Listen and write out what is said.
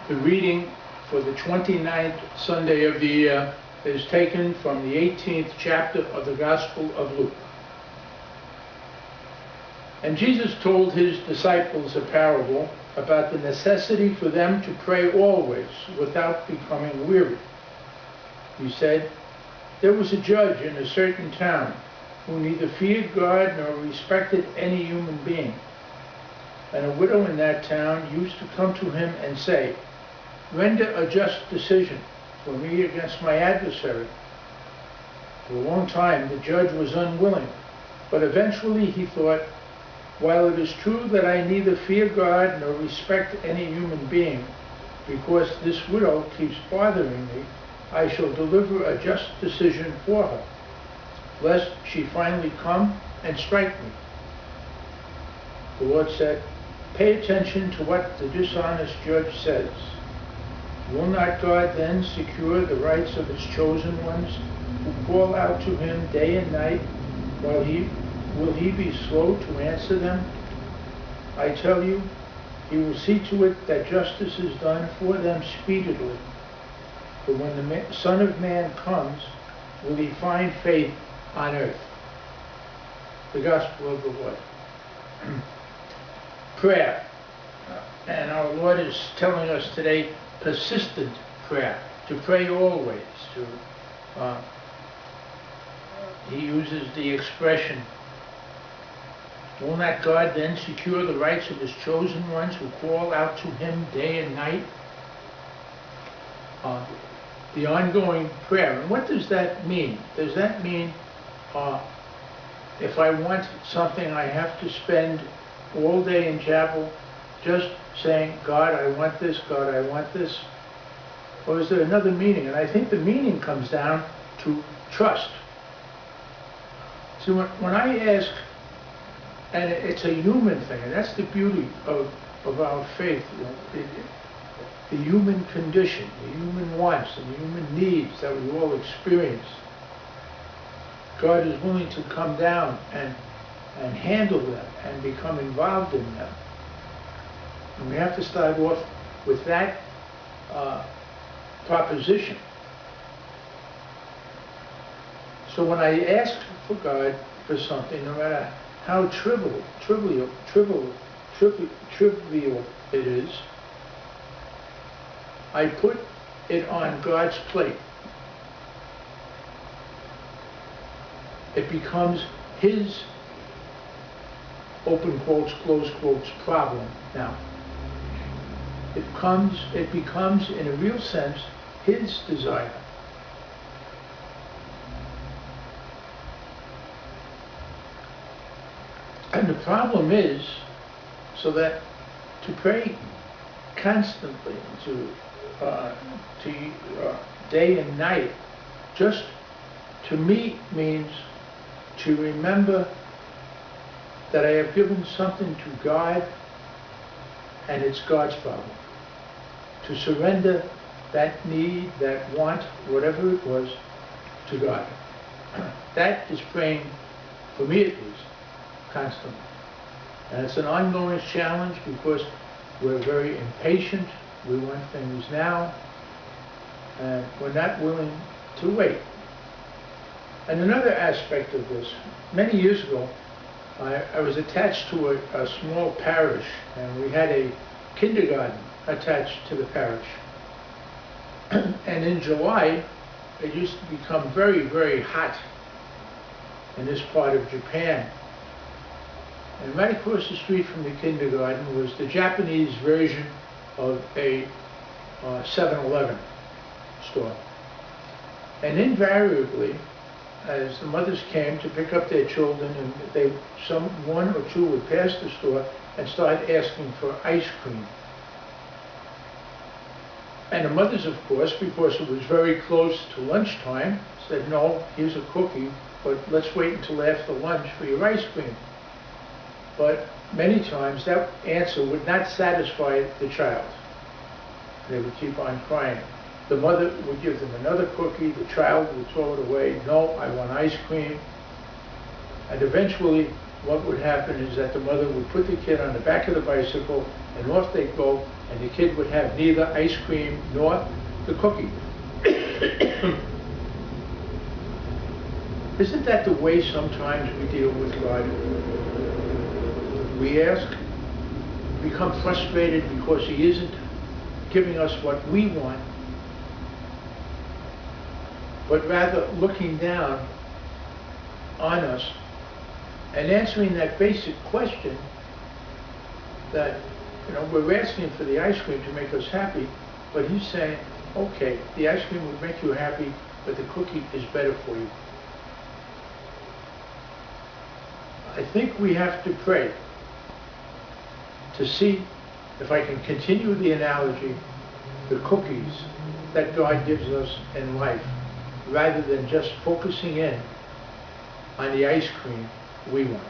The reading for the 29th Sunday of the year is taken from the 18th chapter of the Gospel of Luke. And Jesus told his disciples a parable about the necessity for them to pray always without becoming weary. He said, "There was a judge in a certain town who neither feared God nor respected any human being. And a widow in that town used to come to him and say, 'Render a just decision for me against my adversary.' For a long time the judge was unwilling, but eventually he thought, 'While it is true that I neither fear God nor respect any human being, because this widow keeps bothering me, I shall deliver a just decision for her, lest she finally come and strike me.' The Lord said, 'Pay attention to what the dishonest judge says. Will not God then secure the rights of his chosen ones who call out to him day and night? Will he be slow to answer them? I tell you, he will see to it that justice is done for them speedily. But when the Son of Man comes, will he find faith on earth?'" The Gospel of the Lord. Prayer. And our Lord is telling us today persistent prayer, to pray always. He uses the expression, "Will not God then secure the rights of his chosen ones who call out to him day and night?" The ongoing prayer. And what does that mean? Does that mean if I want something, I have to spend all day in chapel just saying, "God, I want this, God, I want this"? Or is there another meaning? And I think the meaning comes down to trust. See, when I ask, and it's a human thing, and that's the beauty of our faith, the human condition, the human wants and the human needs that we all experience. God is willing to come down and handle them and become involved in them. And we have to start off with that proposition. So when I ask for God for something, no matter how trivial it is, I put it on God's plate. It becomes his, open quotes, close quotes, problem now. It becomes, in a real sense, his desire. And the problem is, so that to pray constantly, to day and night, just to me means to remember that I have given something to God and it's God's problem. To surrender that need, that want, whatever it was, to God. That is praying, for me at least, constantly. And it's an ongoing challenge because we're very impatient. We want things now, and we're not willing to wait. And another aspect of this, many years ago, I was attached to a small parish, and we had a kindergarten attached to the parish. And in July, it used to become very, very hot in this part of Japan. And right across the street from the kindergarten was the Japanese version of a 7-Eleven store. And invariably, as the mothers came to pick up their children, and one or two would pass the store and start asking for ice cream. And the mothers, of course, because it was very close to lunchtime, said, "No, here's a cookie, but let's wait until after lunch for your ice cream." But many times that answer would not satisfy the child. They would keep on crying. The mother would give them another cookie, the child would throw it away. "No, I want ice cream." And eventually what would happen is that the mother would put the kid on the back of the bicycle and off they'd go, and the kid would have neither ice cream nor the cookie. Isn't that the way sometimes we deal with God? We ask, become frustrated because He isn't giving us what we want, but rather looking down on us and answering that basic question that, we're asking for the ice cream to make us happy, but He's saying, okay, the ice cream would make you happy, but the cookie is better for you. I think we have to pray to see, if I can continue the analogy, the cookies that God gives us in life, rather than just focusing in on the ice cream we want.